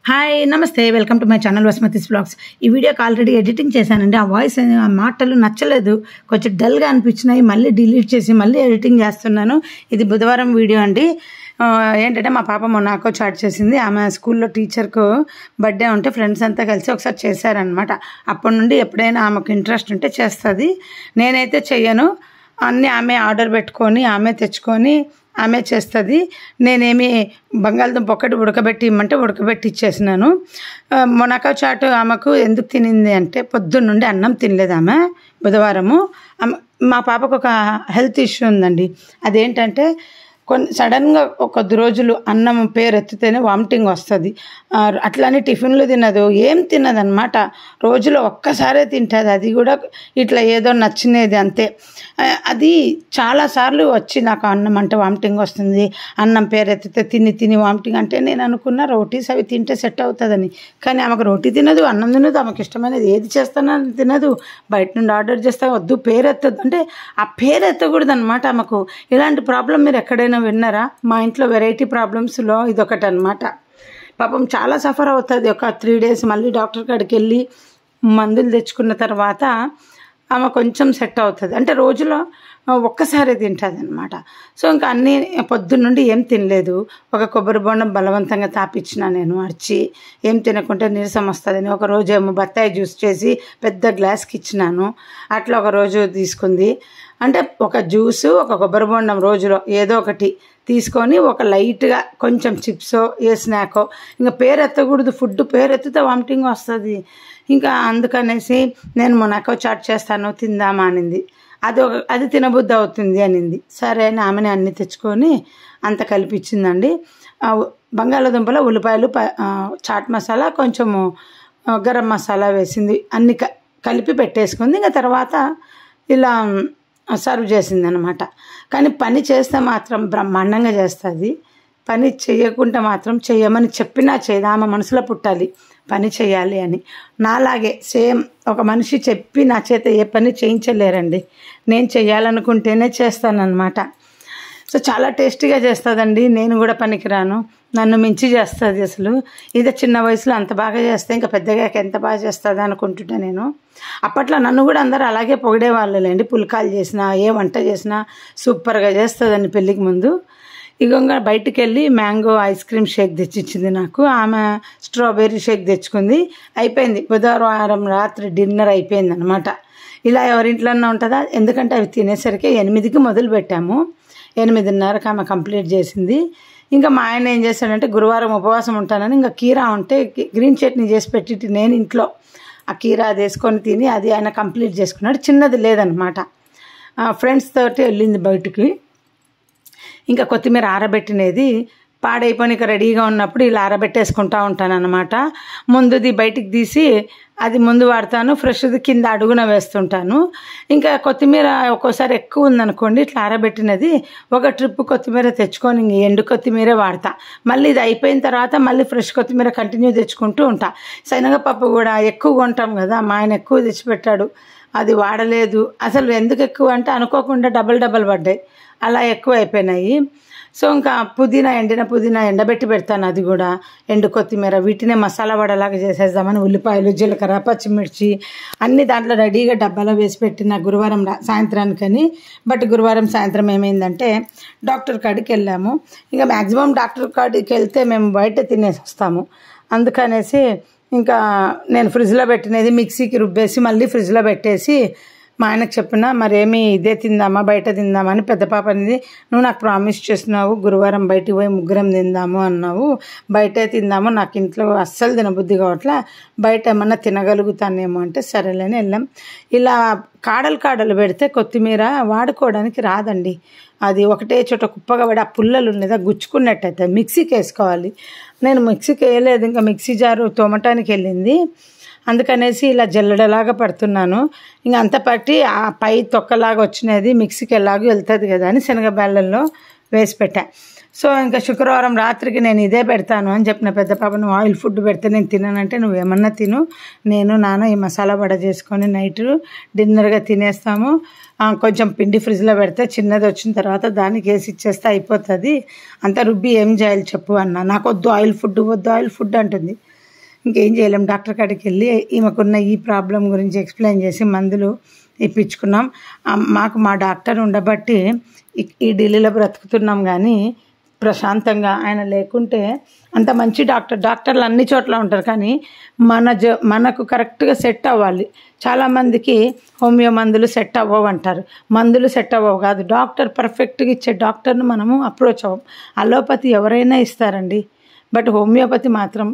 Hi నమస్తే welcome to my channel Vasumathi's blogs. ఈ వీడియోకి ఆల్రెడీ ఎడిటింగ్ చేశానండి. ఆ వాయిస్ ఆ మాటలు నచ్చలేదు, కొంచెం డల్గా అనిపించినాయి. మళ్ళీ డిలీట్ చేసి మళ్ళీ ఎడిటింగ్ చేస్తున్నాను. ఇది బుధవారం వీడియో అండి. ఏంటంటే మా పాప మొన్నాకో చాట్ చేసింది. ఆమె స్కూల్లో టీచర్కు బర్త్డే ఉంటే ఫ్రెండ్స్ అంతా కలిసి ఒకసారి చేశారనమాట. అప్పటి నుండి ఎప్పుడైనా ఆమెకు ఇంట్రెస్ట్ ఉంటే చేస్తుంది. నేనైతే చెయ్యను. అన్నీ ఆమె ఆర్డర్ పెట్టుకొని ఆమె తెచ్చుకొని ఆమె చేస్తుంది. నేనేమి బంగాళదుంప ఒక్కటి ఉడకబెట్టి ఇమ్మంటే ఉడకబెట్టి ఇచ్చేసినాను. మొనాకో చాటు ఆమెకు ఎందుకు తినింది అంటే పొద్దున్న నుండి అన్నం తినలేదు ఆమె. బుధవారము మా పాపకు ఒక హెల్త్ ఇష్యూ ఉందండి. అదేంటంటే సడన్గా కొద్ది రోజులు అన్నం పేరు ఎత్తితేనే వామిటింగ్ వస్తుంది. అట్లని టిఫిన్లు తినదు, ఏం తినదనమాట. రోజులో ఒక్కసారే తింటుంది, అది కూడా ఇట్లా ఏదో నచ్చినది అంతే. అది చాలాసార్లు వచ్చి నాకు అన్నం అంటే వామిటింగ్ వస్తుంది, అన్నం పేరు ఎత్తితే తిని తిని వామిటింగ్ అంటే నేను అనుకున్న రోటీస్ అవి తింటే సెట్ అవుతుందని. కానీ ఆమెకు రోటీ తినదు, అన్నం తినదు, ఆమెకు ఇష్టమైనది ఏది చేస్తానని తినదు. బయట నుండి ఆర్డర్ చేస్తా వద్దు పేరు ఎత్తదు అంటే ఆ పేరు ఎత్తకూడదు అనమాట ఆమెకు. ఇలాంటి ప్రాబ్లం మీరు ఎక్కడైనా విన్నారా? మా ఇంట్లో వెరైటీ ప్రాబ్లమ్స్లో ఇదొకటి అనమాట. పాపం చాలా సఫర్ అవుతుంది. ఒక 3 days మళ్ళీ డాక్టర్ కాడికి వెళ్ళి మందులు తెచ్చుకున్న తర్వాత ఆమె కొంచెం సెట్ అవుతుంది. అంటే రోజులో ఒక్కసారి తింటుంది అనమాట. సో ఇంకా అన్నీ పొద్దున్నుండి ఏం తినలేదు. ఒక కొబ్బరి బొండం బలవంతంగా తాపిచ్చిన నేను అరిచి, ఏం తినకుంటే నీరసం వస్తుందని. ఒకరోజు ఏమో బత్తాయి జ్యూస్ చేసి పెద్ద గ్లాస్కి ఇచ్చినాను. అట్లా ఒకరోజు తీసుకుంది. అంటే ఒక జ్యూసు ఒక కొబ్బరి బొండం రోజులో ఏదో ఒకటి తీసుకొని ఒక లైట్గా కొంచెం చిప్సో ఏ స్నాకో, ఇంకా పేరు ఎత్తకూడదు. ఫుడ్ పేరు ఎత్తితే వామిటింగ్ వస్తుంది. ఇంకా అందుకనేసి నేను మొనాకో చాట్ చేస్తాను తిందామా అనింది. అది తినబుద్ధి అవుతుంది అనింది. సరే అని ఆమెనే అన్నీ తెచ్చుకొని అంత కలిపిచ్చిందండి. బంగాళదుంపలో ఉల్లిపాయలు, చాట్ మసాలా, కొంచెము గరం మసాలా వేసింది. అన్ని కలిపి పెట్టేసుకుంది. ఇంకా తర్వాత ఇలా సర్వ్ చేసింది అనమాట. కానీ పని చేస్తే మాత్రం బ్రహ్మాండంగా చేస్తుంది. పని చేయకుండా మాత్రం చెయ్యమని చెప్పినా చేయదు. ఆమె మనసులో పుట్టాలి పని చేయాలి అని. నాలాగే సేమ్ ఒక మనిషి చెప్పి నా చేత ఏ పని చేయించలేరండి. నేను చేయాలనుకుంటేనే చేస్తానన్నమాట. సో చాలా టేస్టీగా చేస్తుందండి. నేను కూడా పనికిరాను, నన్ను మించి చేస్తుంది అసలు. ఇదే చిన్న వయసులో అంత బాగా చేస్తే ఇంకా పెద్దగా ఎంత బాగా చేస్తుంది అనుకుంటుంటా నేను. అప్పట్లో నన్ను కూడా అందరూ అలాగే పొగిడేవాళ్ళండి. పుల్కాలు చేసినా ఏ వంట చేసినా సూపర్గా చేస్తుందని పెళ్ళికి ముందు. ఇక బయటికి వెళ్ళి మ్యాంగో ఐస్ క్రీమ్ షేక్ తెచ్చిచ్చింది నాకు. ఆమె స్ట్రాబెర్రీ షేక్ తెచ్చుకుంది. అయిపోయింది. బుధవారం రాత్రి డిన్నర్ అయిపోయింది అనమాట. ఇలా ఎవరింట్లోనే ఉంటుందా? ఎందుకంటే అవి తినేసరికి 8కి మొదలు పెట్టాము. 8:30కి ఆమె కంప్లీట్ చేసింది. ఇంకా మా ఆయన ఏం చేశాడంటే గురువారం ఉపవాసం ఉంటానని ఇంకా కీరా ఉంటే గ్రీన్ చట్నీ చేసి పెట్టి నేను ఇంట్లో ఆ కీరా అది వేసుకొని తిని అది ఆయన కంప్లీట్ చేసుకున్నాడు. చిన్నది లేదనమాట. ఫ్రెండ్స్ తోటి వెళ్ళింది బయటికి. ఇంకా కొత్తిమీర ఆరబెట్టినది పాడైపోయి ఇక రెడీగా ఉన్నప్పుడు ఇలా ఆరబెట్టేసుకుంటూ ఉంటాను అనమాట. ముందుది బయటికి తీసి అది ముందు వాడతాను, ఫ్రెష్ది కింద అడుగున వేస్తుంటాను. ఇంకా కొత్తిమీర ఒక్కోసారి ఎక్కువ ఉందనుకోండి, ఇట్లా ఆరబెట్టినది ఒక ట్రిప్ కొత్తిమీర తెచ్చుకొని ఇంక ఎండు కొత్తిమీర వాడతా. మళ్ళీ ఇది అయిపోయిన తర్వాత మళ్ళీ ఫ్రెష్ కొత్తిమీర కంటిన్యూ తెచ్చుకుంటూ ఉంటా. శనగపప్పు కూడా ఎక్కువ కొంటాం కదా, మా ఆయన ఎక్కువ తెచ్చిపెట్టాడు. అది వాడలేదు అసలు. ఎందుకు ఎక్కువ అంటే అనుకోకుండా డబల్ పడ్డాయి, అలా ఎక్కువ అయిపోయినాయి. సో ఇంకా పుదీనా, ఎండిన పుదీనా ఎండబెట్టి పెడతాను. అది కూడా ఎండు కొత్తిమీర వీటినే మసాలా వడలాగా చేసేద్దామని ఉల్లిపాయలు, జీలకర్ర, పచ్చిమిర్చి అన్నీ దాంట్లో రెడీగా డబ్బాలో వేసి పెట్టిన గురువారం సాయంత్రానికని. బట్ గురువారం సాయంత్రం ఏమైందంటే డాక్టర్ కాడికి వెళ్ళాము. ఇంకా మ్యాక్సిమం డాక్టర్ కాడికి వెళ్తే మేము బయట తినేసి వస్తాము. అందుకనేసి ఇంకా నేను ఫ్రిడ్జ్లో పెట్టినది మిక్సీకి రుబ్బేసి మళ్ళీ ఫ్రిడ్జ్లో పెట్టేసి మా ఆయనకు చెప్పిన మరేమి ఇదే తిందామా బయట తిందామా అని. పెద్ద పాప అనేది, నువ్వు నాకు ప్రామిస్ చేస్తున్నావు గురువారం బయటికి పోయి ముగ్గురం తిందాము అన్నావు, బయటే తిందాము, నాకు ఇంట్లో అస్సలు తినబుద్ధి కావట్లా, బయట ఏమన్నా తినగలుగుతానేమో అంటే సరేలేని వెళ్ళాం. ఇలా కాడలు పెడితే కొత్తిమీర వాడుకోవడానికి రాదండి. అది ఒకటే చోట కుప్పగా పడి ఆ పుల్లలు ఉన్నదా గుచ్చుకున్నట్టయితే మిక్సీకి వేసుకోవాలి. నేను మిక్సీకి వేయలేదు, ఇంకా మిక్సీ జారు తోమటానికి వెళ్ళింది. అందుకనేసి ఇలా జల్లెడలాగా పడుతున్నాను. ఇంకా అంత పట్టి ఆ పై తొక్కలాగా వచ్చినది మిక్సీకి ఎలాగో వెళ్తుంది కదా అని శనగబెళ్ళల్లో వేసి పెట్టా. సో ఇంకా శుక్రవారం రాత్రికి నేను ఇదే పెడతాను అని చెప్పిన పెద్ద పాప, నువ్వు ఆయిల్ ఫుడ్ పెడితే నేను తిననంటే నువ్వేమన్నా తిను, నేను నాన్న ఈ మసాలా వడ చేసుకొని నైట్ డిన్నర్గా తినేస్తాము. కొంచెం పిండి ఫ్రిడ్జ్లో పెడితే చిన్నది వచ్చిన తర్వాత దానికి వేసి ఇచ్చేస్తే అయిపోతుంది, అంత రుబ్బి ఏం చేయాలి చెప్పు అన్న. నాకు వద్దు ఆయిల్ ఫుడ్ అంటుంది. ఇంకేం చేయలేం. డాక్టర్ కాడికి వెళ్ళి ఈమెకున్న ఈ ప్రాబ్లం గురించి ఎక్స్ప్లెయిన్ చేసి మందులు ఇప్పించుకున్నాం. మాకు మా డాక్టర్ ఉండబట్టి ఈ ఢిల్లీలో బ్రతుకుతున్నాం. కానీ ప్రశాంతంగా ఆయన లేకుంటే అంత మంచి డాక్టర్లు అన్ని చోట్ల ఉంటారు, కానీ మనకు కరెక్ట్గా సెట్ అవ్వాలి. చాలామందికి హోమియో మందులు సెట్ అవ్వవు అంటారు. మందులు సెట్ అవ్వవు కాదు, డాక్టర్ పర్ఫెక్ట్గా ఇచ్చే డాక్టర్ను మనము అప్రోచ్ అవ్వం. అలోపతి ఎవరైనా ఇస్తారండి, బట్ హోమియోపతి మాత్రం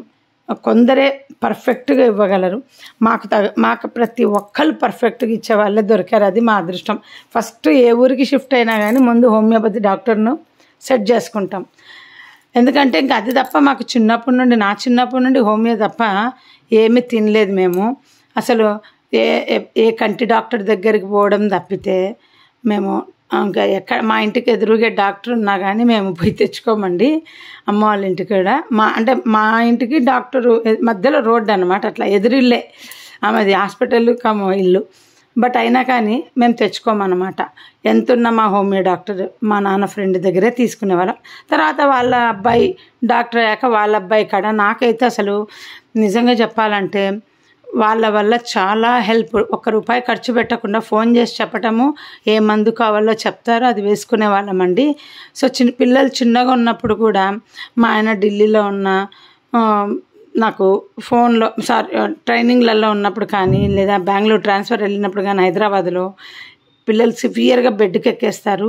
కొందరే పర్ఫెక్ట్గా ఇవ్వగలరు. మాకు ప్రతి ఒక్కరు పర్ఫెక్ట్గా ఇచ్చే వాళ్ళే దొరికారు. అది మా అదృష్టం. ఫస్ట్ ఏ ఊరికి షిఫ్ట్ అయినా కానీ ముందు హోమియోపతి డాక్టర్ను సెట్ చేసుకుంటాం. ఎందుకంటే ఇంకా అది తప్ప మాకు నా చిన్నప్పటి నుండి హోమియో తప్ప ఏమీ తినలేదు మేము. అసలు ఏ కంటి డాక్టర్ దగ్గరికి పోవడం తప్పితే మేము ఇంకా మా ఇంటికి ఎదురుగా డాక్టర్ ఉన్నా కానీ మేము పోయి తెచ్చుకోమండి. అమ్మ వాళ్ళ ఇంటికి కూడా మా ఇంటికి డాక్టరు మధ్యలో రోడ్డు అనమాట, అట్లా ఎదురిల్లే ఆమెది హాస్పిటల్ కమ ఇల్లు. బట్ అయినా కానీ మేము తెచ్చుకోమన్నమాట. ఎంతున్నా మా హోమియో డాక్టర్ మా నాన్న ఫ్రెండ్ దగ్గరే తీసుకునేవాళ్ళం. తర్వాత వాళ్ళ అబ్బాయి డాక్టర్ అయ్యాక వాళ్ళ అబ్బాయి కాడ నాకైతే అసలు నిజంగా చెప్పాలంటే వాళ్ళ వల్ల చాలా హెల్ప్. ₹1 ఖర్చు పెట్టకుండా ఫోన్ చేసి చెప్పటము, ఏ మందు కావాలో చెప్తారో అది వేసుకునే వాళ్ళమండి. సో పిల్లలు చిన్నగా ఉన్నప్పుడు కూడా మా ఆయన ఢిల్లీలో ఉన్న నాకు ఫోన్లో ట్రైనింగ్లలో ఉన్నప్పుడు కానీ లేదా బెంగళూరు ట్రాన్స్ఫర్ వెళ్ళినప్పుడు కానీ హైదరాబాద్లో పిల్లలు సివియర్గా బెడ్కి ఎక్కేస్తారు.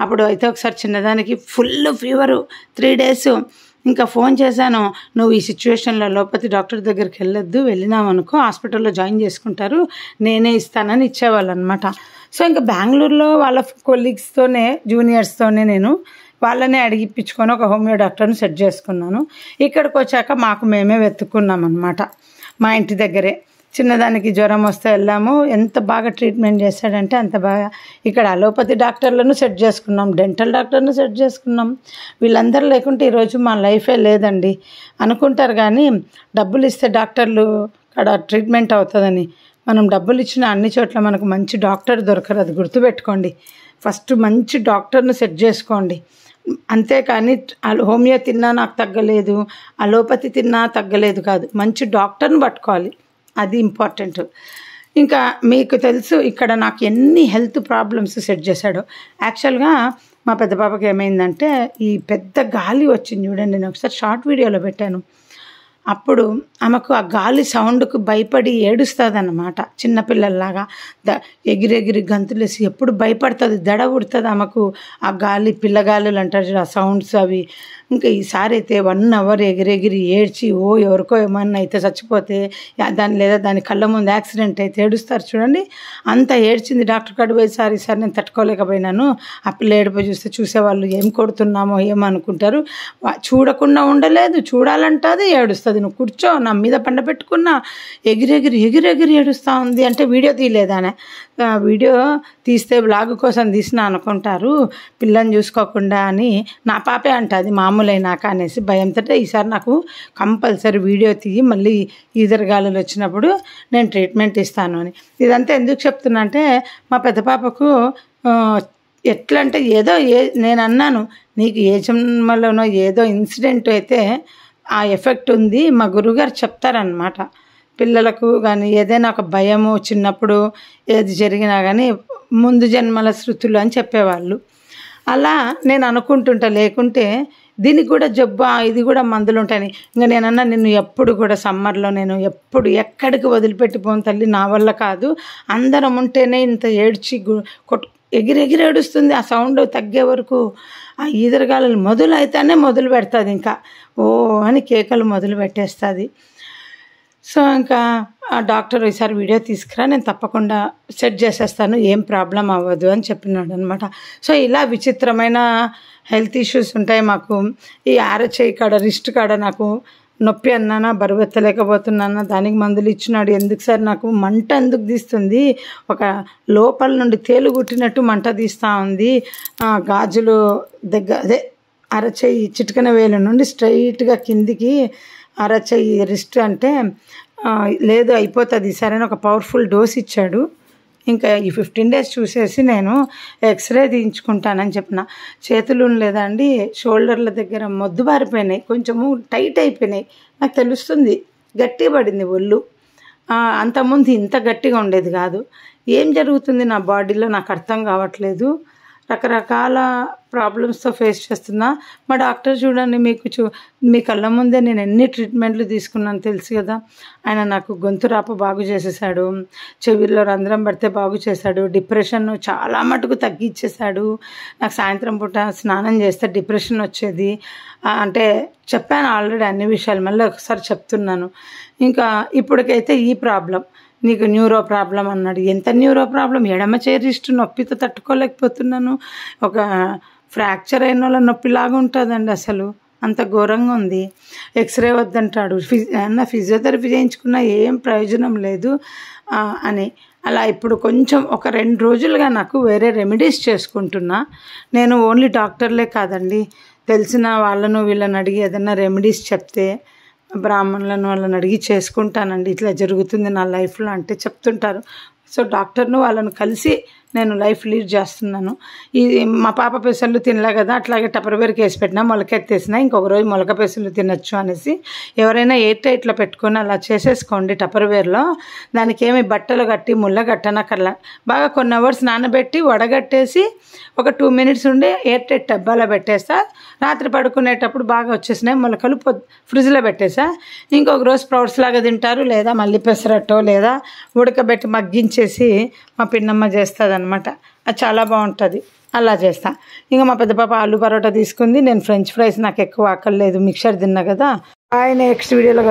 అప్పుడు అయితే ఒకసారి చిన్నదానికి ఫుల్ ఫీవరు 3 days. ఇంకా ఫోన్ చేశాను, నువ్వు ఈ సిచ్యువేషన్లో అలోపతి డాక్టర్ దగ్గరికి వెళ్ళినామనుకో హాస్పిటల్లో జాయిన్ చేసుకుంటారు, నేనే ఇస్తానని ఇచ్చేవాళ్ళు అనమాట. సో ఇంకా బెంగళూరులో వాళ్ళ కొలీగ్స్తోనే జూనియర్స్తోనే నేను వాళ్ళనే అడిగిపించుకొని ఒక హోమియో డాక్టర్ని సెట్ చేసుకున్నాను. ఇక్కడికి వచ్చాక మాకు మేమే వెతుక్కున్నాం అనమాట. మా ఇంటి దగ్గరే చిన్నదానికి జ్వరం వస్తే వెళ్ళాము. ఎంత బాగా ట్రీట్మెంట్ చేశాడంటే అంత బాగా. ఇక్కడ అలోపతి డాక్టర్లను సెట్ చేసుకున్నాం, డెంటల్ డాక్టర్ను సెట్ చేసుకున్నాం. వీళ్ళందరూ లేకుంటే ఈరోజు మా లైఫే లేదండి అనుకుంటారు. కానీ డబ్బులు ఇస్తే డాక్టర్లు అక్కడ ట్రీట్మెంట్ అవుతుందని, మనం డబ్బులు ఇచ్చిన అన్ని చోట్ల మనకు మంచి డాక్టర్ దొరకరు. అది గుర్తుపెట్టుకోండి. ఫస్ట్ మంచి డాక్టర్ను సెట్ చేసుకోండి. అంతేకాని హోమియో తిన్నా నాకు తగ్గలేదు, అలోపతి తిన్నా తగ్గలేదు కాదు, మంచి డాక్టర్ని పట్టుకోవాలి. అది ఇంపార్టెంట్. ఇంకా మీకు తెలుసు ఇక్కడ నాకు ఎన్ని హెల్త్ ప్రాబ్లమ్స్ సెట్ చేశాడో. యాక్చువల్గా మా పెద్ద పాపకి ఏమైందంటే ఈ పెద్ద గాలి వచ్చింది చూడండి, నేను ఒకసారి షార్ట్ వీడియోలో పెట్టాను. అప్పుడు ఆమెకు ఆ గాలి సౌండ్కు భయపడి ఏడుస్తుంది అన్నమాట. చిన్నపిల్లల్లాగా ఎగిరెగిరి గంతులేసి ఎప్పుడు భయపడుతుంది, దడ పుడుతుంది ఆమెకు. ఆ గాలి పిల్లగాలులు అంటారు ఆ సౌండ్స్ అవి. ఇంకా ఈసారి అయితే 1 hour ఎగిరెగిరి ఏడ్చి ఎవరికో ఏమన్నా అయితే చచ్చిపోతే దాని కళ్ళ ముందు యాక్సిడెంట్ అయితే ఏడుస్తారు చూడండి, అంత ఏడ్చింది. డాక్టర్ కాడ పోయి ఈసారి నేను తట్టుకోలేకపోయినాను. ఆ పిల్ల ఏడిపోయి చూసేవాళ్ళు ఏం కొడుతున్నామో ఏమనుకుంటారు. చూడకుండా ఉండలేదు, చూడాలంటుంది, ఏడుస్తుంది. నువ్వు కూర్చో, నా మీద పండ పెట్టుకున్నా ఎగిరెగిరి ఏడుస్తూ ఉంది. అంటే వీడియో తీయలేదానే, వీడియో తీస్తే బ్లాగ్ కోసం తీసిన అనుకుంటారు, పిల్లని చూసుకోకుండా అని. నా పాపే అంటుంది మామూలైనాక అనేసి భయంతో, ఈసారి నాకు కంపల్సరీ వీడియో తీయి, మళ్ళీ ఈదరగాలు వచ్చినప్పుడు నేను ట్రీట్మెంట్ ఇస్తాను అని. ఇదంతా ఎందుకు చెప్తున్నా అంటే మా పెద్ద పాపకు ఎట్లా అంటే నేను అన్నాను, నీకు ఏ జన్మలోనో ఏదో ఇన్సిడెంట్ అయితే ఆ ఎఫెక్ట్ ఉంది. మా గురువుగారు చెప్తారనమాట, పిల్లలకు కానీ ఏదైనా ఒక భయము చిన్నప్పుడు ఏది జరిగినా కానీ ముందు జన్మల శృతులు అని చెప్పేవాళ్ళు. అలా నేను అనుకుంటుంటా, లేకుంటే దీనికి కూడా ఇది కూడా మందులు ఉంటాయని. ఇంకా నేనన్నా నిన్ను ఎప్పుడు కూడా సమ్మర్లో నేను ఎక్కడికి వదిలిపెట్టిపోను తల్లి, నా వల్ల కాదు, అందరం ఉంటేనే ఇంత ఏడ్చి ఎగిరెగిరి ఏడుస్తుంది. ఆ సౌండ్ తగ్గే వరకు ఆ ఈదరగాలు మొదలైతేనే మొదలు పెడుతుంది, ఇంకా అని కేకలు మొదలు పెట్టేస్తుంది. సో ఇంకా ఆ డాక్టర్ ఈసారి వీడియో తీసుకురా, నేను తప్పకుండా సెట్ చేసేస్తాను, ఏం ప్రాబ్లం అవ్వదు అని చెప్పినాడు అనమాట. సో ఇలా విచిత్రమైన హెల్త్ ఇష్యూస్ ఉంటాయి మాకు. ఈ అరచేయి కాడ రిస్ట్ కాడ నాకు నొప్పి అన్నానా, బరువు ఎత్తలేకపోతున్నానా, దానికి మందులు ఇచ్చినాడు. ఎందుకు సార్ నాకు మంట ఎందుకు తీస్తుంది, ఒక లోపల నుండి తేలు కుట్టినట్టు మంట తీస్తూ ఉంది. గాజులు అరచేయి చిటికన వేలు నుండి స్ట్రైట్గా కిందికి అరచేయి రిస్ట్ అంటే లేదు అయిపోతుంది సరే ఒక పవర్ఫుల్ డోస్ ఇచ్చాడు. ఇంకా ఈ 15 days చూసేసి నేను ఎక్స్రే తీయించుకుంటానని చెప్పిన. చేతులు లేదా అండి, షోల్డర్ల దగ్గర మొద్దు బారిపోయినాయి, కొంచెము టైట్ అయిపోయినాయి. నాకు తెలుస్తుంది గట్టిగా పడింది ఒళ్ళు. అంతకుముందు ఇంత గట్టిగా ఉండేది కాదు. ఏం జరుగుతుంది నా బాడీలో నాకు అర్థం కావట్లేదు. రకరకాల ప్రాబ్లమ్స్తో ఫేస్ చేస్తున్నా. మా డాక్టర్ చూడండి, మీ కళ్ళ ముందే నేను ఎన్ని ట్రీట్మెంట్లు తీసుకున్నాను తెలుసు కదా. ఆయన నాకు గొంతు రాప బాగు చేసేసాడు, చెవిలో రంధ్రం పడితే బాగు చేశాడు, డిప్రెషన్ చాలా మటుకు తగ్గించేశాడు. నాకు సాయంత్రం పూట స్నానం చేస్తే డిప్రెషన్ వచ్చేది. అంటే చెప్పాను ఆల్రెడీ అన్ని విషయాలు, మళ్ళీ ఒకసారి చెప్తున్నాను. ఇంకా ఇప్పటికైతే ఈ ప్రాబ్లం, నీకు న్యూరో ప్రాబ్లం అన్నాడు. ఎంత న్యూరో ప్రాబ్లం, ఎడమ చేయి రిస్ట్ నొప్పితో తట్టుకోలేకపోతున్నాను. ఒక ఫ్రాక్చర్ అయిన వాళ్ళ నొప్పిలాగా ఉంటుందండి, అసలు అంత ఘోరంగా ఉంది. ఎక్స్రే వద్దంటాడు, ఫిజియోథెరపీ చేయించుకున్నా ఏం ప్రయోజనం లేదు అని. అలా ఇప్పుడు కొంచెం ఒక 2 రోజులుగా నాకు వేరే రెమెడీస్ చేసుకుంటున్నా. నేను ఓన్లీ డాక్టర్లే కాదండి, తెలిసిన వాళ్ళను వీళ్ళని అడిగి ఏదైనా రెమెడీస్ చెప్తే బ్రాహ్మణులను వాళ్ళని అడిగి చేసుకుంటానండి. ఇట్లా జరుగుతుంది నా లైఫ్లో అంటే చెప్తుంటారు. సో డాక్టర్ను వాళ్ళను కలిసి నేను లైఫ్ లీడ్ చేస్తున్నాను. మా పాప పెసర్లు తినలే కదా, అట్లాగే టపర్వేర్కి వేసి పెట్టినా, మొలకెత్తేసినా, ఇంకొక రోజు మొలక పెసర్లు తినొచ్చు అనేసి. ఎవరైనా ఎయిర్ టైట్లో పెట్టుకొని అలా చేసేసుకోండి టపర్వేర్లో. దానికి ఏమి బట్టలు కట్టి ముళ్ళ కట్టనక్కర్లా. బాగా కొన్ని అవర్స్ నానబెట్టి వడగట్టేసి ఒక 2 మినిట్స్ ఉండి ఎయిర్ టైట్ డబ్బాలో పెట్టేస్తా. రాత్రి పడుకునేటప్పుడు బాగా వచ్చేసినాయి మొలకలు, ఫ్రిడ్జ్లో పెట్టేసా. ఇంకొక రోజు స్ప్రౌట్స్ లాగా తింటారు, లేదా మళ్ళీ పెసరట్టో లేదా ఉడకబెట్టి మగ్గించేసి మా పిన్నమ్మ చేస్తుంది అనమాట. అది చాలా బాగుంటుంది, అలా చేస్తా. ఇంకా మా పెద్ద పాప ఆలు పరోటా తీసుకుంది, నేను ఫ్రెంచ్ ఫ్రైస్, నాకు ఎక్కువ ఆకలి లేదు, మిక్చర్ తిన్నా కదా. ఆయన నెక్స్ట్ వీడియోలో